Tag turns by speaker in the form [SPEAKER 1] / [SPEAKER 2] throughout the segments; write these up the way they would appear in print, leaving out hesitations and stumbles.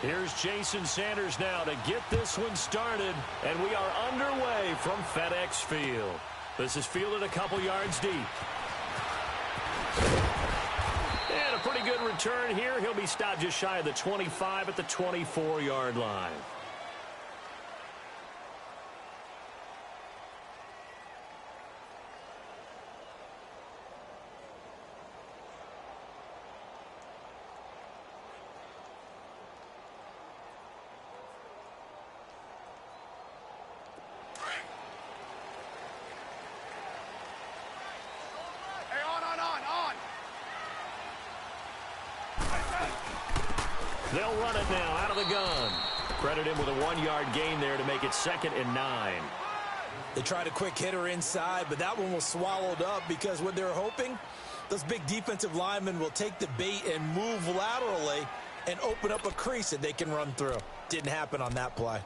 [SPEAKER 1] Here's Jason Sanders now to get this one started, and we are underway from FedEx Field. This is fielded a couple yards deep. And a pretty good return here. He'll be stopped just shy of the 25 at the 24-yard line. They'll run it now out of the gun. Credit him with a 1-yard gain there to make it 2nd and 9.
[SPEAKER 2] They tried a quick hitter inside, but that one was swallowed up because what they're hoping, those big defensive linemen will take the bait and move laterally and open up a crease that they can run through. Didn't happen on that play.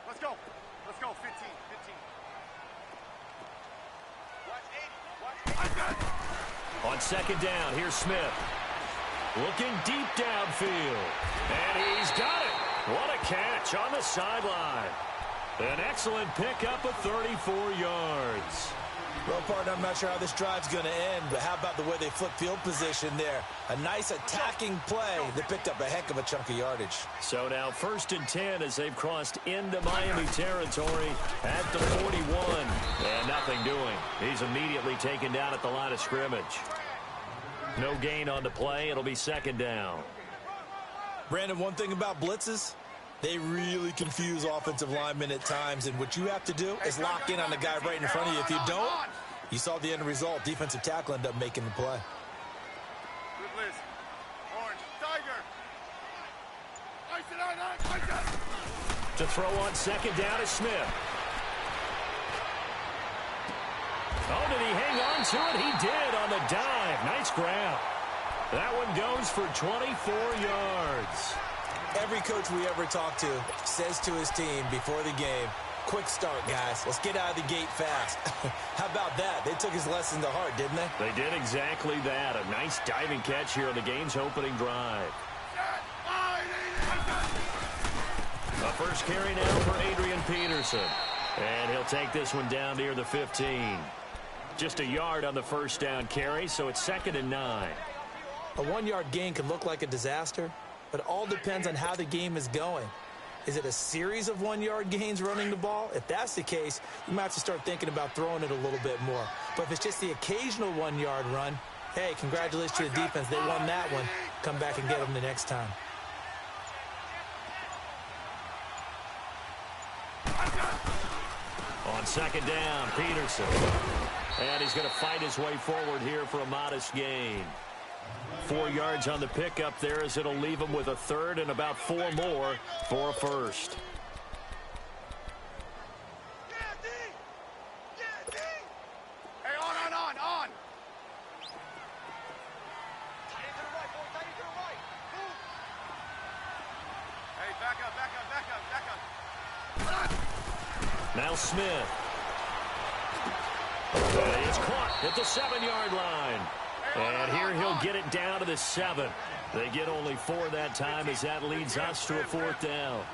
[SPEAKER 3] Let's go. Let's go. 15.
[SPEAKER 1] On 2nd down, here's Smith. Looking deep downfield. And he's got it. What a catch on the sideline. An excellent pickup of 34 yards.
[SPEAKER 2] Well, partner, I'm not sure how this drive's going to end, but how about the way they flip field position there? A nice attacking play that picked up a heck of a chunk of yardage.
[SPEAKER 1] So now 1st and 10 as they've crossed into Miami territory at the 41. And nothing doing. He's immediately taken down at the line of scrimmage. No gain on the play. It'll be 2nd down.
[SPEAKER 2] Brandon, one thing about blitzes, they really confuse offensive linemen at times, and what you have to do is lock in on the guy right in front of you. If you don't, you saw the end result. Defensive tackle ended up making the play.
[SPEAKER 3] Good blitz. Orange. Tiger. Ice it.
[SPEAKER 1] To throw on 2nd down is Smith. Oh, did he hang on to it? He did on the dive. Nice grab. That one goes for 24 yards.
[SPEAKER 2] Every coach we ever talk to says to his team before the game, quick start, guys. Let's get out of the gate fast. How about that? They took his lesson to heart, didn't they?
[SPEAKER 1] They did exactly that. A nice diving catch here on the game's opening drive. A first carry now for Adrian Peterson. And he'll take this one down near the 15. Just a yard on the first down carry, so it's 2nd and 9.
[SPEAKER 2] A 1-yard gain can look like a disaster, but it all depends on how the game is going. Is it a series of 1-yard gains running the ball? If that's the case, you might have to start thinking about throwing it a little bit more. But if it's just the occasional 1-yard run, hey, congratulations to the defense. They won that one. Come back and get them the next time.
[SPEAKER 1] On 2nd down, Peterson. And he's going to fight his way forward here for a modest gain. 4 yards on the pickup there as it'll leave him with a 3rd and about 4 more for a first.
[SPEAKER 3] Hey, on. Hey, back up.
[SPEAKER 1] Now Smith. And he is caught at the 7-yard line. And here he'll get it down to the 7. They get only 4 that time as that leads us to a 4th down.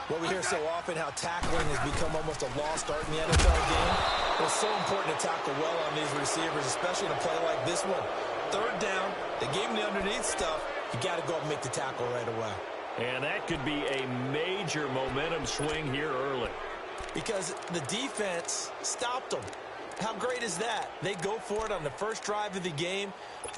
[SPEAKER 2] Well, we hear so often how tackling has become almost a lost art in the NFL game. It's so important to tackle well on these receivers, especially in a play like this one. 3rd down, they gave him the underneath stuff. You got to go up and make the tackle right away.
[SPEAKER 1] And that could be a major momentum swing here early.
[SPEAKER 2] Because the defense stopped them. How great is that? They go for it on the first drive of the game.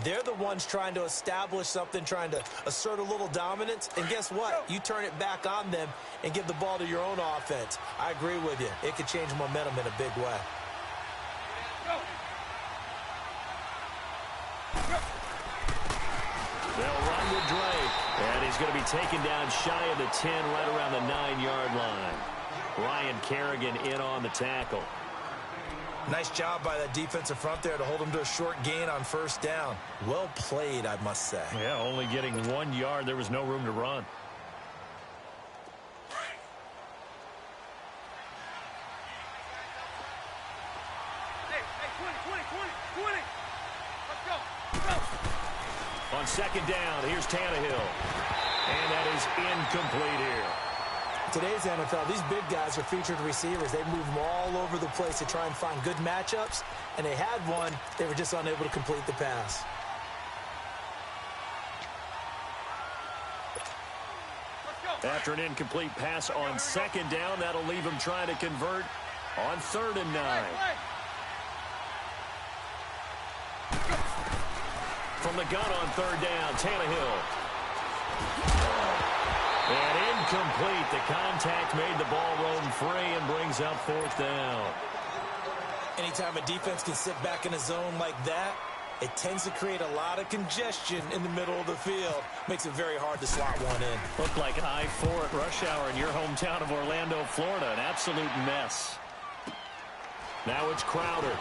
[SPEAKER 2] They're the ones trying to establish something, trying to assert a little dominance. And guess what? You turn it back on them and give the ball to your own offense. I agree with you. It could change momentum in a big way.
[SPEAKER 1] They'll run with Drake. And he's going to be taken down shy of the 10, right around the 9-yard line. Ryan Kerrigan in on the tackle.
[SPEAKER 2] Nice job by that defensive front there to hold him to a short gain on 1st down. Well played, I must say.
[SPEAKER 1] Yeah, only getting 1 yard. There was no room to run.
[SPEAKER 3] Hey, 20. Let's go.
[SPEAKER 1] On second down, here's Tannehill. And that is incomplete here.
[SPEAKER 2] Today's NFL, these big guys are featured receivers. They move them all over the place to try and find good matchups. And they had one. They were just unable to complete the pass.
[SPEAKER 1] After an incomplete pass on second down, that'll leave him trying to convert on 3rd and 9. From the gun on 3rd down, Tannehill. And incomplete. The contact made the ball roam free and brings up 4th down.
[SPEAKER 2] Anytime a defense can sit back in a zone like that, it tends to create a lot of congestion in the middle of the field. Makes it very hard to slot one in.
[SPEAKER 1] Looked like I-4 at rush hour in your hometown of Orlando, Florida. An absolute mess. Now it's Crowder.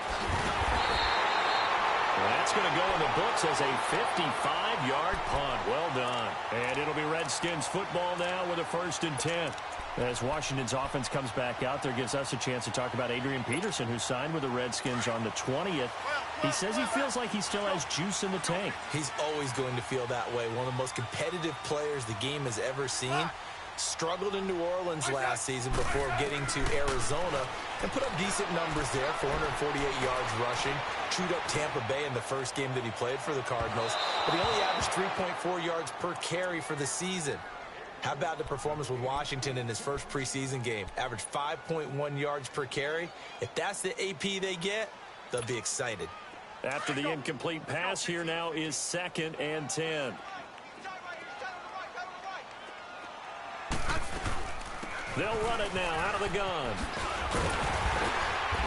[SPEAKER 1] That's going to go in the books as a 55-yard punt. Well done. And it'll be Redskins football now with a 1st and 10. As Washington's offense comes back out there, gives us a chance to talk about Adrian Peterson, who signed with the Redskins on the 20th. He says he feels like he still has juice in the tank.
[SPEAKER 2] He's always going to feel that way. One of the most competitive players the game has ever seen. Struggled in New Orleans last season before getting to Arizona and put up decent numbers there, 448 yards rushing. Chewed up Tampa Bay in the first game that he played for the Cardinals. But he only averaged 3.4 yards per carry for the season. How about the performance with Washington in his first preseason game? Averaged 5.1 yards per carry. If that's the AP they get, they'll be excited.
[SPEAKER 1] After the incomplete pass, here now is 2nd and 10. They'll run it now out of the gun.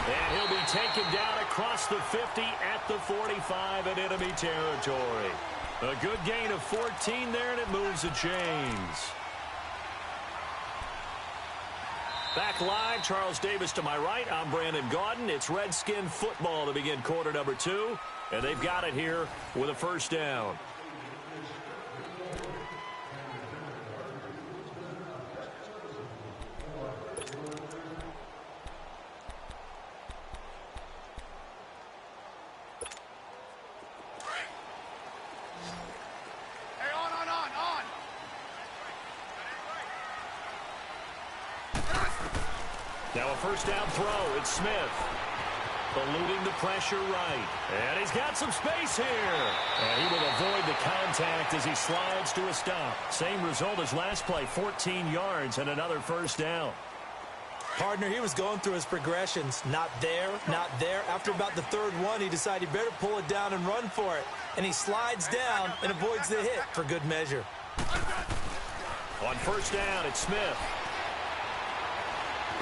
[SPEAKER 1] And he'll be taken down across the 50 at the 45 in enemy territory. A good gain of 14 there, and it moves the chains. Back live, Charles Davis to my right. I'm Brandon Gaudin. It's Redskin football to begin quarter number 2. And they've got it here with a 1st down. Now a 1st down throw. It's Smith. Eluding the pressure right. And he's got some space here. And he will avoid the contact as he slides to a stop. Same result as last play, 14 yards and another 1st down.
[SPEAKER 2] Partner, he was going through his progressions. Not there, not there. After about the 3rd one, he decided he better pull it down and run for it. And he slides down and avoids the hit for good measure.
[SPEAKER 1] On 1st down, it's Smith.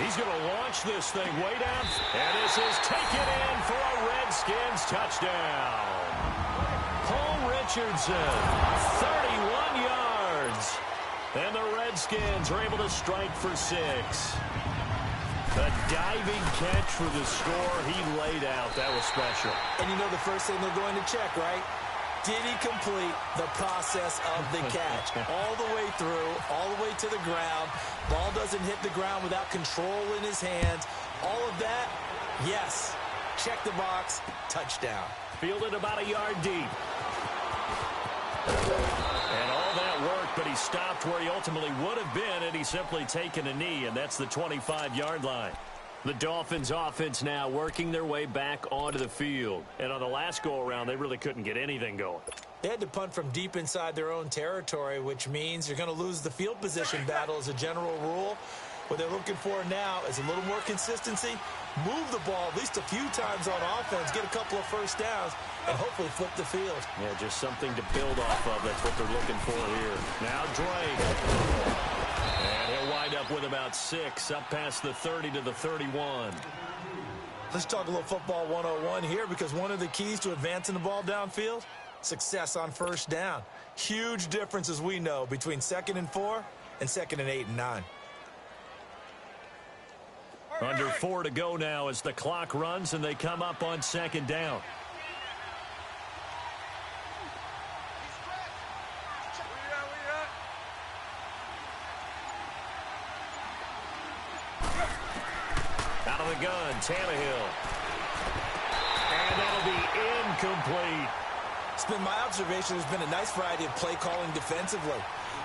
[SPEAKER 1] He's going to launch this thing way down. And this is taken in for a Redskins touchdown. Paul Richardson, 31 yards. And the Redskins are able to strike for 6. A diving catch for the score he laid out. That was special.
[SPEAKER 2] And you know the first thing they're going to check, right? Did he complete the process of the catch? All the way through, all the way to the ground. Ball doesn't hit the ground without control in his hands. All of that, yes. Check the box, touchdown.
[SPEAKER 1] Fielded about a yard deep. And all that worked, but he stopped where he ultimately would have been, and he's simply taken a knee, and that's the 25-yard line. The Dolphins offense now working their way back onto the field. And on the last go-around, they really couldn't get anything going.
[SPEAKER 2] They had to punt from deep inside their own territory, which means you're going to lose the field position battle as a general rule. What they're looking for now is a little more consistency, move the ball at least a few times on offense, get a couple of 1st downs, and hopefully flip the field.
[SPEAKER 1] Yeah, just something to build off of. That's what they're looking for here. Now Drake. And he'll wind up with about 6, up past the 30 to the 31.
[SPEAKER 2] Let's talk a little football 101 here, because one of the keys to advancing the ball downfield, success on 1st down. Huge difference, as we know, between 2nd and 4 and 2nd and 8 and 9.
[SPEAKER 1] Under 4 to go now as the clock runs and they come up on 2nd down. Out of the gun, Tannehill. And that'll be incomplete.
[SPEAKER 2] It's been my observation there's been a nice variety of play calling defensively.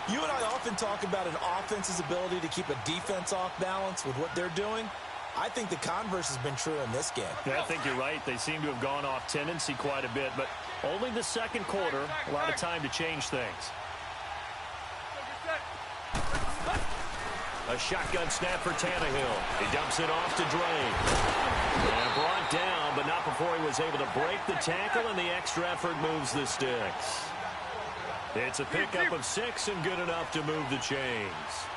[SPEAKER 2] You and I often talk about an offense's ability to keep a defense off balance with what they're doing. I think the converse has been true in this game.
[SPEAKER 1] Yeah, I think you're right. They seem to have gone off tendency quite a bit, but only the second quarter, a lot of time to change things. A shotgun snap for Tannehill. He dumps it off to Dade. And brought down, but not before he was able to break the tackle, and the extra effort moves the sticks. It's a pickup of 6 and good enough to move the chains.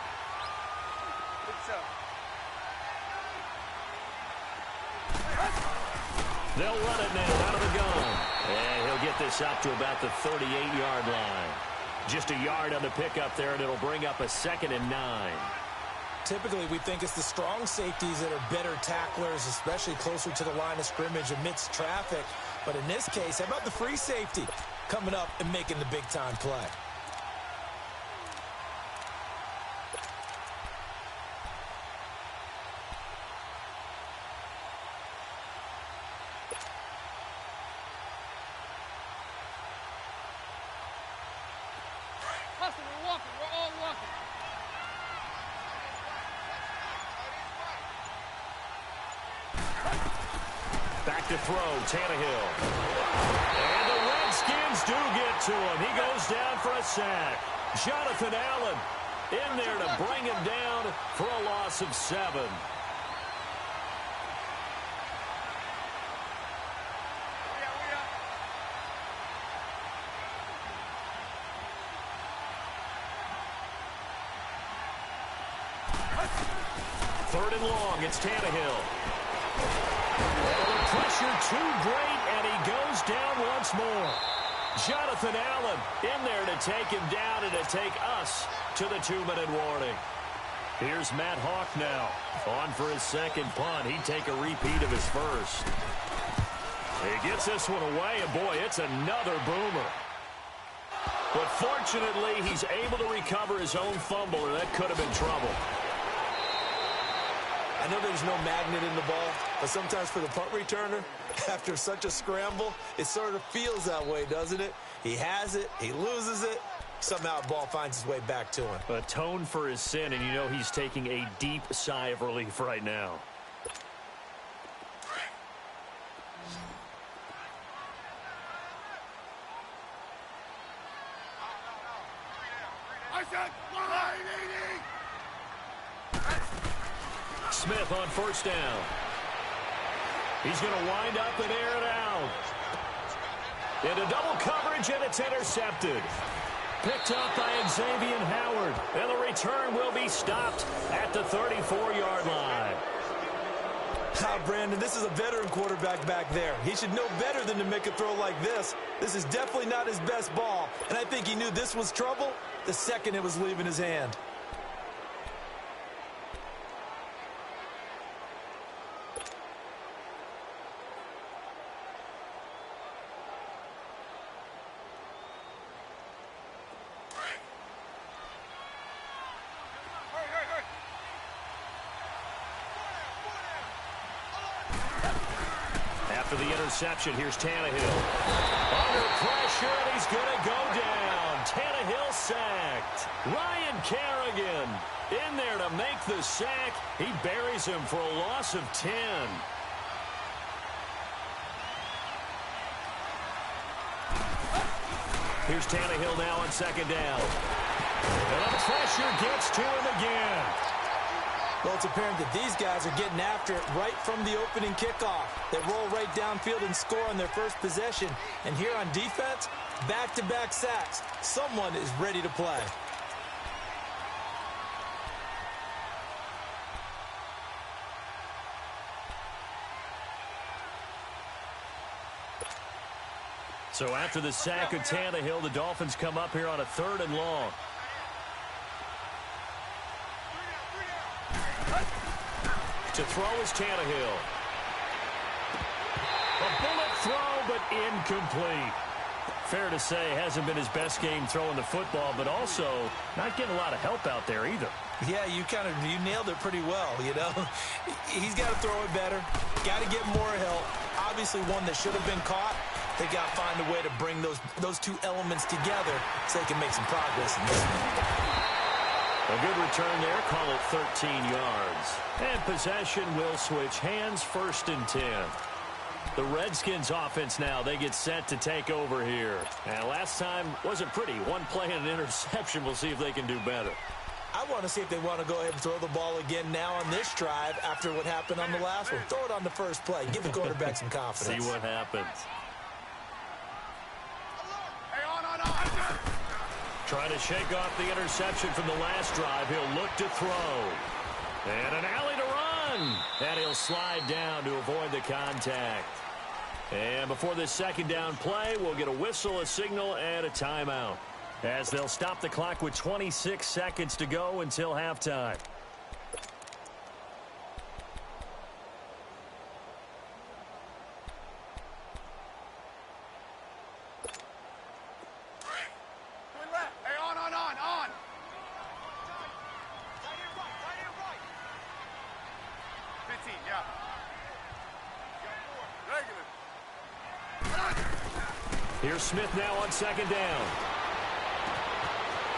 [SPEAKER 1] They'll run it now out of the gun. And he'll get this up to about the 38-yard line. Just a yard on the pickup there, and it'll bring up a 2nd and 9.
[SPEAKER 2] Typically, we think it's the strong safeties that are better tacklers, especially closer to the line of scrimmage amidst traffic. But in this case, how about the free safety coming up and making the big-time play?
[SPEAKER 1] Back to throw, Tannehill. And the Redskins do get to him. He goes down for a sack. Jonathan Allen in there to bring him down for a loss of 7. Third and long, it's Tannehill. Pressure too great, and he goes down once more. Jonathan Allen in there to take him down and to take us to the 2-minute warning. Here's Matt Hawk now. On for his second punt. He'd take a repeat of his first. He gets this one away, and boy, it's another boomer. But fortunately, he's able to recover his own fumble, or that could have been trouble.
[SPEAKER 2] I know there's no magnet in the ball, but sometimes for the punt returner, after such a scramble, it sort of feels that way, doesn't it? He has it, he loses it, somehow the ball finds its way back to him.
[SPEAKER 1] Atone for his sin, and you know he's taking a deep sigh of relief right now. Smith on first down. He's going to wind up and air it out. Into double coverage, and it's intercepted. Picked up by Xavier Howard. And the return will be stopped at the 34-yard line.
[SPEAKER 2] Brandon, this is a veteran quarterback back there. He should know better than to make a throw like this. This is definitely not his best ball, and I think he knew this was trouble the second it was leaving his hand.
[SPEAKER 1] For the interception, here's Tannehill. Under pressure, and he's going to go down. Tannehill sacked. Ryan Kerrigan in there to make the sack. He buries him for a loss of 10. Here's Tannehill now on second down. And the pressure gets to him again.
[SPEAKER 2] Well, it's apparent that these guys are getting after it right from the opening kickoff. They roll right downfield and score on their first possession. And here on defense, back-to-back sacks. Someone is ready to play.
[SPEAKER 1] So after the sack of Tannehill, the Dolphins come up here on a 3rd and long. To throw is Tannehill. A bullet throw, but incomplete. Fair to say, hasn't been his best game throwing the football, but also not getting a lot of help out there either.
[SPEAKER 2] Yeah, you nailed it pretty well, you know. He's got to throw it better, got to get more help. Obviously one that should have been caught. They got to find a way to bring those two elements together so they can make some progress in this one.
[SPEAKER 1] A good return there. Call it 13 yards. And possession will switch hands, 1st and 10. The Redskins offense now, they get set to take over here. And last time wasn't pretty. One play and an interception. We'll see if they can do better.
[SPEAKER 2] I want to see if they want to go ahead and throw the ball again now on this drive after what happened on the last one. Throw it on the first play. Give the quarterback some confidence.
[SPEAKER 1] See what happens.
[SPEAKER 3] Hey, on.
[SPEAKER 1] Trying to shake off the interception from the last drive. He'll look to throw. And an alley to run. And he'll slide down to avoid the contact. And before this 2nd down play, we'll get a whistle, a signal, and a timeout, as they'll stop the clock with 26 seconds to go until halftime.
[SPEAKER 3] Hey, on. 15, yeah. Regular.
[SPEAKER 1] Here's Smith now on 2nd down.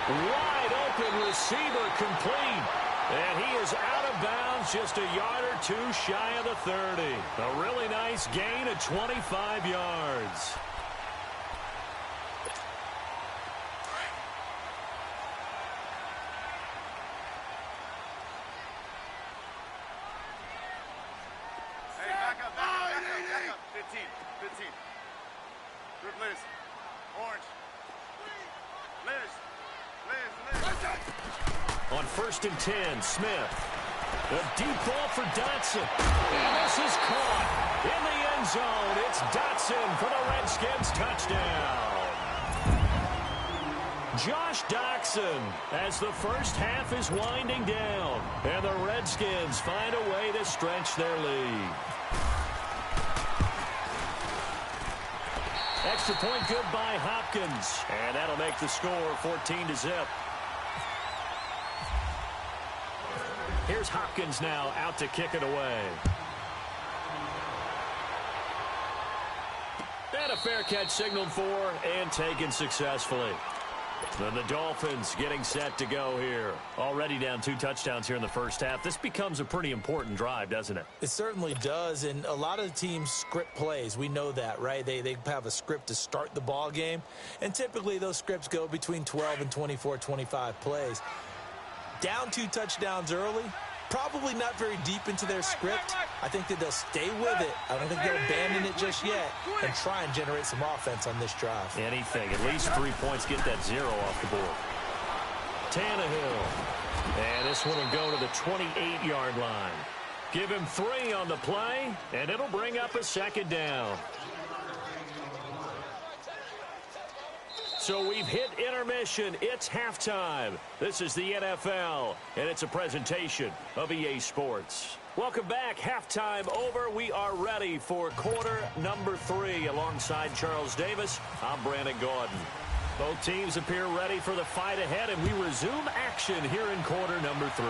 [SPEAKER 1] Wide open receiver, complete. And he is out of bounds, just a yard or two shy of the 30. A really nice gain of 25 yards.
[SPEAKER 3] Hey, back up. 15. Good, Liz. Orange. Liz.
[SPEAKER 1] On 1st and 10, Smith. A deep ball for Dotson. And this is caught in the end zone. It's Dotson for the Redskins touchdown. Josh Dotson as the first half is winding down. And the Redskins find a way to stretch their lead. Extra point good by Hopkins. And that'll make the score 14-0. Here's Hopkins now out to kick it away. And a fair catch signaled for and taken successfully. Then the Dolphins getting set to go here. Already down 2 touchdowns here in the first half. This becomes a pretty important drive, doesn't it?
[SPEAKER 2] It certainly does, and a lot of the teams script plays. We know that, right? They have a script to start the ball game, and typically those scripts go between 12 and 24, 25 plays. Down 2 touchdowns early, probably not very deep into their script. I think that they'll stay with it. I don't think they'll abandon it just yet and try and generate some offense on this drive.
[SPEAKER 1] Anything. At least 3 points. Get that 0 off the board. Tannehill. And this one will go to the 28-yard line. Give him 3 on the play, and it'll bring up a 2nd down. So we've hit intermission. It's halftime. This is the NFL, and it's a presentation of EA Sports. Welcome back. Halftime over. We are ready for quarter number 3. Alongside Charles Davis, I'm Brandon Gordon. Both teams appear ready for the fight ahead, and we resume action here in quarter number 3.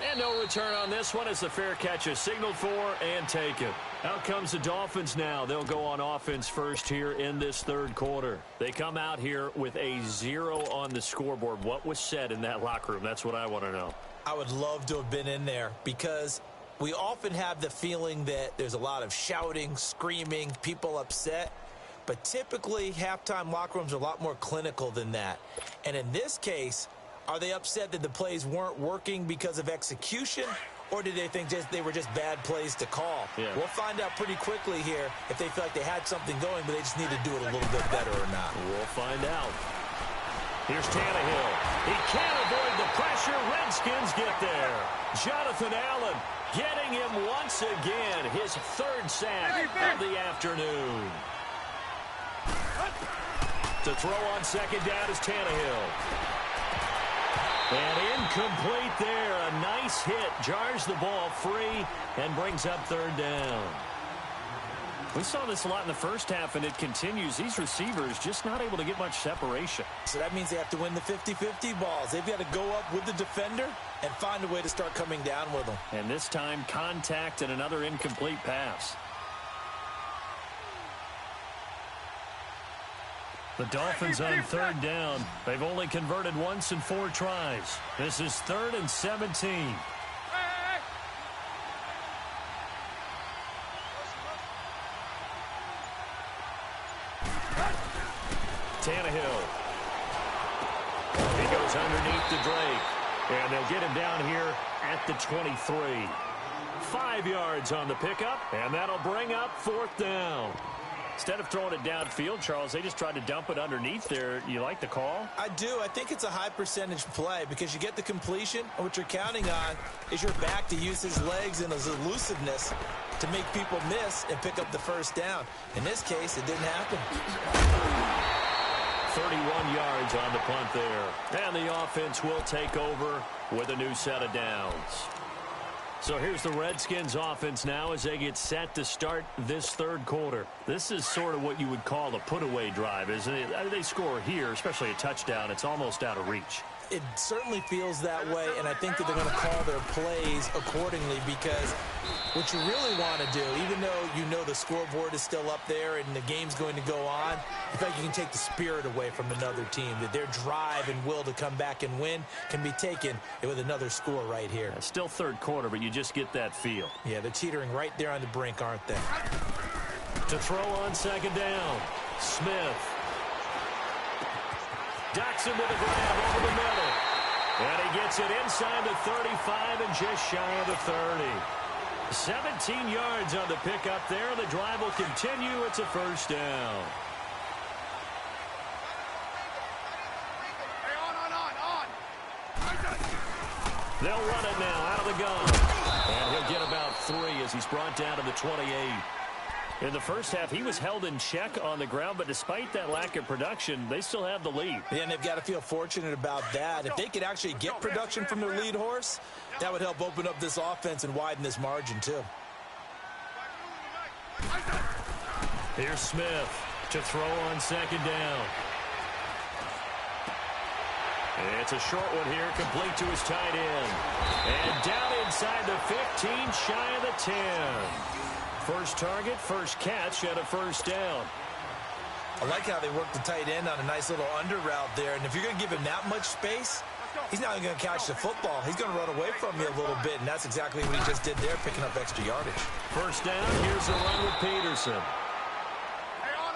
[SPEAKER 1] And no return on this one as the fair catch is signaled for and taken. Out comes the Dolphins now. They'll go on offense first here in this 3rd quarter. They come out here with a 0 on the scoreboard. What was said in that locker room? That's what I want to know.
[SPEAKER 2] I would love to have been in there because we often have the feeling that there's a lot of shouting, screaming, people upset. But typically, halftime locker rooms are a lot more clinical than that. And in this case, are they upset that the plays weren't working because of execution, or did they think they were just bad plays to call?
[SPEAKER 1] Yeah.
[SPEAKER 2] We'll find out pretty quickly here if they feel like they had something going, but they just need to do it a little bit better or not.
[SPEAKER 1] We'll find out. Here's Tannehill. He can't avoid the pressure. Redskins get there. Jonathan Allen getting him once again. His 3rd sack of the afternoon. To throw on 2nd down is Tannehill. And incomplete there. A nice hit. Jars the ball free and brings up 3rd down. We saw this a lot in the first half, and it continues. These receivers just not able to get much separation.
[SPEAKER 2] So that means they have to win the 50-50 balls. They've got to go up with the defender and find a way to start coming down with them.
[SPEAKER 1] And this time, contact and another incomplete pass. The Dolphins on third down. They've only converted once in 4 tries. This is 3rd and 17. Tannehill. He goes underneath to Drake. And they'll get him down here at the 23. 5 yards on the pickup, and that'll bring up 4th down. Instead of throwing it downfield, Charles, they just tried to dump it underneath there. You like the call?
[SPEAKER 2] I do. I think it's a high percentage play because you get the completion, and what you're counting on is your back to use his legs and his elusiveness to make people miss and pick up the 1st down. In this case, it didn't happen.
[SPEAKER 1] 31 yards on the punt there. And the offense will take over with a new set of downs. So here's the Redskins offense now as they get set to start this 3rd quarter. This is sort of what you would call a put-away drive, isn't it? They score here, especially a touchdown. It's almost out of reach.
[SPEAKER 2] It certainly feels that way, and I think that they're going to call their plays accordingly because what you really want to do, even though you know the scoreboard is still up there and the game's going to go on, I feel like you can take the spirit away from another team, that their drive and will to come back and win can be taken with another score right here.
[SPEAKER 1] It's still 3rd quarter, but you just get that feel.
[SPEAKER 2] Yeah, they're teetering right there on the brink, aren't they?
[SPEAKER 1] To throw on 2nd down, Smith. Ducks him to the grab over the middle. And he gets it inside the 35 and just shy of the 30. 17 yards on the pickup there. The drive will continue. It's a 1st down. They'll run it now out of the gun. And he'll get about 3 as he's brought down to the 28. In the first half, he was held in check on the ground, but despite that lack of production, they still have the lead.
[SPEAKER 2] Yeah, and they've got to feel fortunate about that. If they could actually get production from their lead horse, that would help open up this offense and widen this margin, too.
[SPEAKER 1] Here's Smith to throw on 2nd down. It's a short one here, complete to his tight end. And down inside the 15, shy of the 10. First target, first catch, and a 1st down.
[SPEAKER 2] I like how they work the tight end on a nice little under route there. And if you're going to give him that much space, he's not going to catch the football. He's going to run away from you a little bit, and that's exactly what he just did there, picking up extra yardage.
[SPEAKER 1] 1st down, here's the run with Peterson.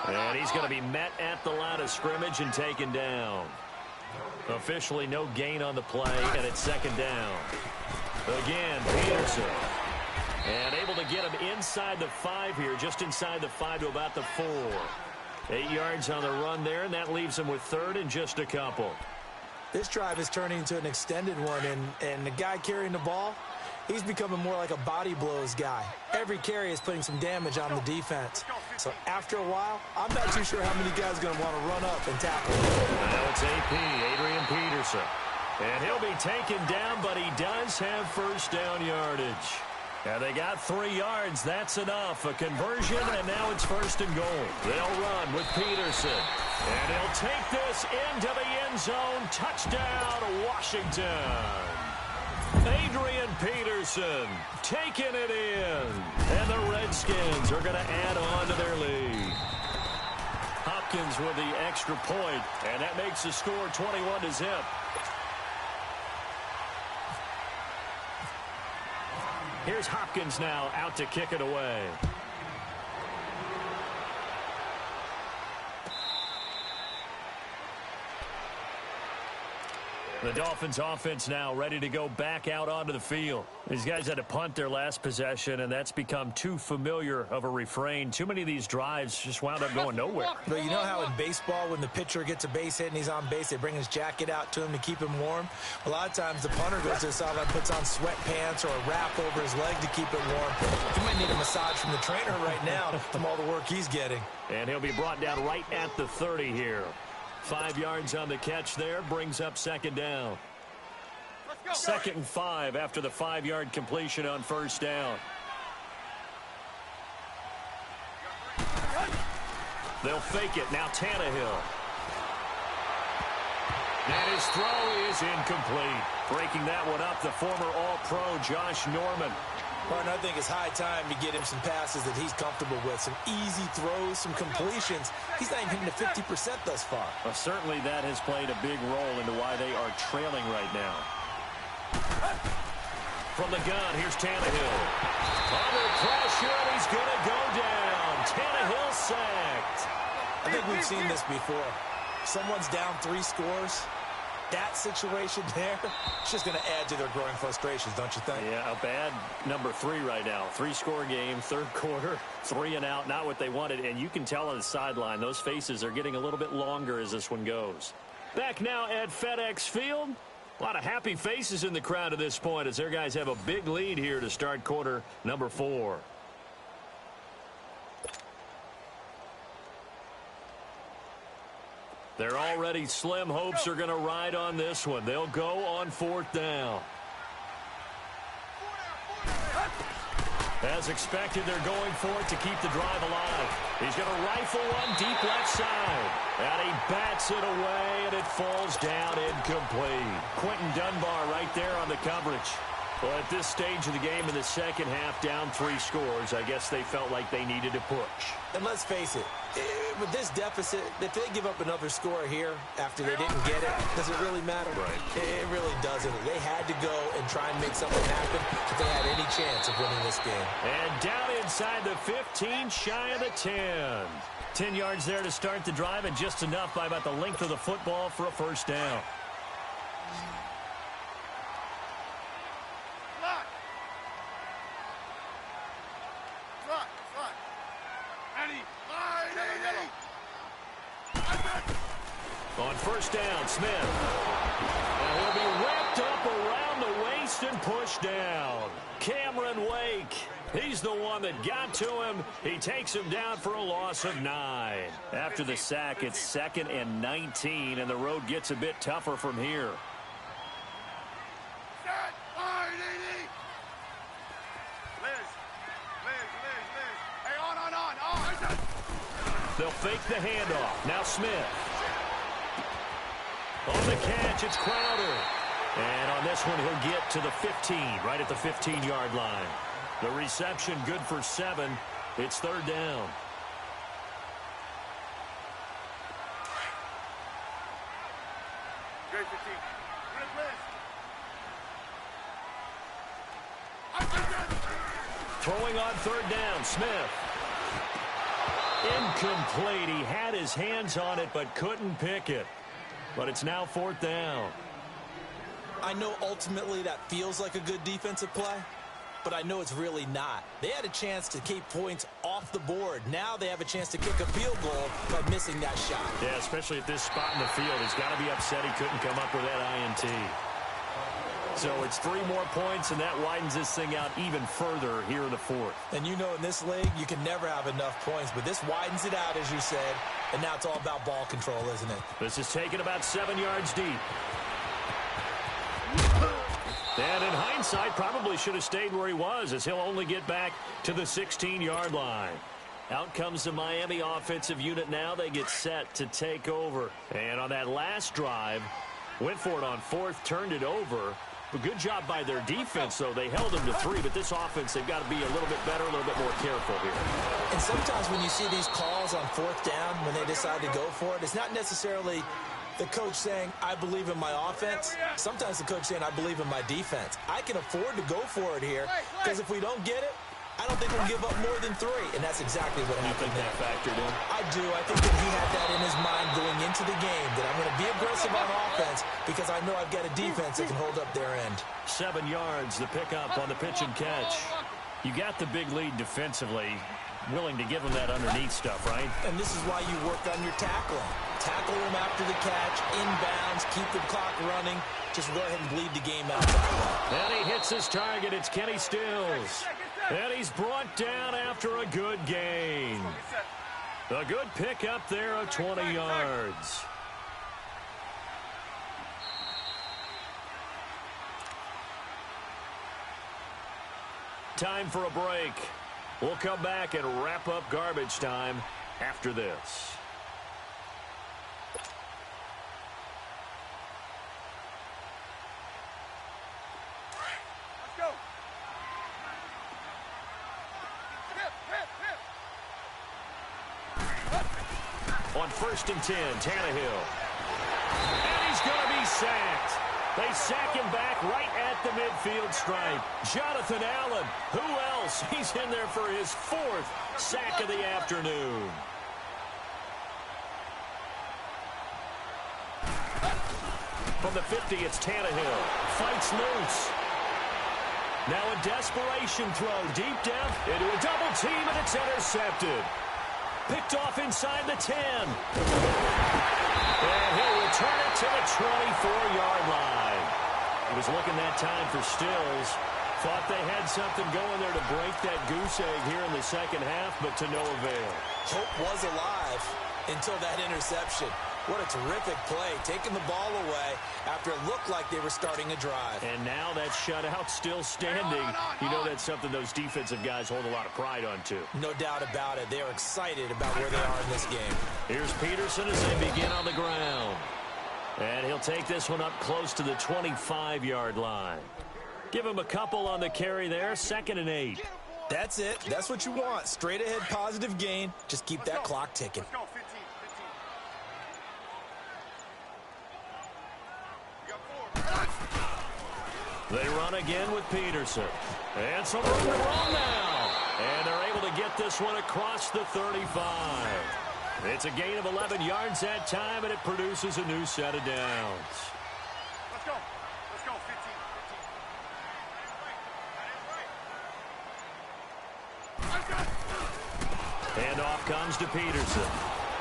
[SPEAKER 1] And he's going to be met at the line of scrimmage and taken down. Officially no gain on the play, and it's 2nd down. Again, Peterson. And able to get him inside the 5 here, just inside the 5 to about the 4. 8 yards on the run there, and that leaves him with 3rd and just a couple.
[SPEAKER 2] This drive is turning into an extended one, and the guy carrying the ball, he's becoming more like a body blows guy. Every carry is putting some damage on the defense. So after a while, I'm not too sure how many guys are going to want to run up and tackle him.
[SPEAKER 1] Now it's AP, Adrian Peterson. And he'll be taken down, but he does have 1st down yardage. And they got 3 yards. That's enough. A conversion, and now it's 1st and goal. They'll run with Peterson. And he'll take this into the end zone. Touchdown, Washington. Adrian Peterson taking it in. And the Redskins are going to add on to their lead. Hopkins with the extra point, and that makes the score 21-0. Here's Hopkins now out to kick it away. The Dolphins offense now ready to go back out onto the field. These guys had to punt their last possession, and that's become too familiar of a refrain. Too many of these drives just wound up going nowhere.
[SPEAKER 2] But you know how in baseball, when the pitcher gets a base hit and he's on base, they bring his jacket out to him to keep him warm? A lot of times the punter goes to the sideline, puts on sweatpants or a wrap over his leg to keep it warm. He might need a massage from the trainer right now from all the work he's getting.
[SPEAKER 1] And he'll be brought down right at the 30 here. 5 yards on the catch there, brings up 2nd down. 2nd and 5 after the 5-yard completion on 1st down. They'll fake it. Now Tannehill. And his throw is incomplete. Breaking that one up, the former All-Pro Josh Norman.
[SPEAKER 2] Partner, I think it's high time to get him some passes that he's comfortable with, some easy throws, some completions. He's not even hitting the 50% thus far.
[SPEAKER 1] Well, certainly that has played a big role into why they are trailing right now. From the gun, here's Tannehill. Under pressure, and he's going to go down. Tannehill sacked.
[SPEAKER 2] I think we've seen this before. Someone's down 3 scores. That situation there, it's just going to add to their growing frustrations, don't you think?
[SPEAKER 1] Yeah, a bad number 3 right now. 3-score game, third quarter, 3 and out, not what they wanted. And you can tell on the sideline, those faces are getting a little bit longer as this one goes. Back now at FedEx Field. A lot of happy faces in the crowd at this point as their guys have a big lead here to start quarter number 4. They're already slim hopes are going to ride on this one. They'll go on 4th down. As expected, they're going for it to keep the drive alive. He's going to rifle one deep left side. And he bats it away, and it falls down incomplete. Quentin Dunbar right there on the coverage. Well, at this stage of the game in the second half, down 3 scores, I guess they felt like they needed to push.
[SPEAKER 2] And let's face it, with this deficit, if they give up another score here after they didn't get it, does it really matter?
[SPEAKER 1] Right.
[SPEAKER 2] It really doesn't. They had to go and try and make something happen if they had any chance of winning this game.
[SPEAKER 1] And down inside the 15, shy of the 10. 10 yards there to start the drive, and just enough by about the length of the football for a first down. On first down, Smith. And he'll be wrapped up around the waist and pushed down. Cameron Wake. He's the one that got to him. He takes him down for a loss of 9. After the sack, it's 2nd and 19, and the road gets a bit tougher from here. They'll fake the handoff. Now Smith. On the catch, it's Crowder. And on this one, he'll get to the 15, right at the 15-yard line. The reception good for 7. It's 3rd down. Throwing on 3rd down, Smith. Incomplete. He had his hands on it but couldn't pick it. But it's now 4th down.
[SPEAKER 2] I know ultimately that feels like a good defensive play, but I know it's really not. They had a chance to keep points off the board. Now they have a chance to kick a field goal by missing that shot.
[SPEAKER 1] Yeah, especially at this spot in the field. He's got to be upset he couldn't come up with that INT. So it's 3 more points, and that widens this thing out even further here in the 4th.
[SPEAKER 2] And you know in this league, you can never have enough points, but this widens it out, as you said, and now it's all about ball control, isn't it?
[SPEAKER 1] This is taken about 7 yards deep. And in hindsight, probably should have stayed where he was, as he'll only get back to the 16-yard line. Out comes the Miami offensive unit now. They get set to take over. And on that last drive, went for it on 4th, turned it over. A good job by their defense, though. They held them to 3, but this offense, they've got to be a little bit better, a little bit more careful here.
[SPEAKER 2] And sometimes when you see these calls on 4th down, when they decide to go for it, it's not necessarily the coach saying, I believe in my offense. Sometimes the coach saying, I believe in my defense. I can afford to go for it here, because if we don't get it, I don't think we'll give up more than 3, and that's exactly what happened.
[SPEAKER 1] You think that factored in?
[SPEAKER 2] I do. I think that he had that in his mind going into the game, that I'm going to be aggressive on offense because I know I've got a defense that can hold up their end.
[SPEAKER 1] 7 yards, the pickup on the pitch and catch. You got the big lead defensively, willing to give him that underneath stuff, right?
[SPEAKER 2] And this is why you work on your tackling. Tackle him after the catch, inbounds, keep the clock running. Just go ahead and bleed the game out.
[SPEAKER 1] And he hits his target. It's Kenny Stills. And he's brought down after a good gain. A good pickup there of 20 yards. Time for a break. We'll come back and wrap up garbage time after this. On 1st and 10, Tannehill. And he's going to be sacked. They sack him back right at the midfield stripe. Jonathan Allen, who else? He's in there for his 4th sack of the afternoon. From the 50, it's Tannehill. Fights loose. Now a desperation throw deep down into a double team, and it's intercepted. Picked off inside the 10. And he'll return it to the 24-yard line. He was looking that time for Stills. Thought they had something going there to break that goose egg here in the second half, but to no avail.
[SPEAKER 2] Hope was alive until that interception. What a terrific play, taking the ball away after it looked like they were starting a drive.
[SPEAKER 1] And now that shutout still standing. You know that's something those defensive guys hold a lot of pride on, too.
[SPEAKER 2] No doubt about it. They are excited about where they are in this game.
[SPEAKER 1] Here's Peterson as they begin on the ground. And he'll take this one up close to the 25-yard line. Give him a couple on the carry there, 2nd and 8.
[SPEAKER 2] That's it. That's what you want. Straight ahead positive gain. Just keep that clock ticking.
[SPEAKER 3] Let's go, 15.
[SPEAKER 1] They run again with Peterson. And some room to run now. And they're able to get this one across the 35. It's a gain of 11 yards that time, and it produces a new set of downs.
[SPEAKER 3] Let's go. Let's go, 15.
[SPEAKER 1] And off comes to Peterson.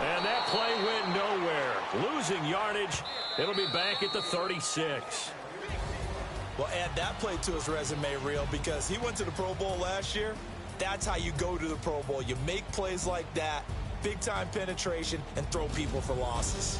[SPEAKER 1] And that play went nowhere. Losing yardage. It'll be back at the 36.
[SPEAKER 2] Well, add that play to his resume reel because he went to the Pro Bowl last year. That's how you go to the Pro Bowl. You make plays like that, big-time penetration, and throw people for losses.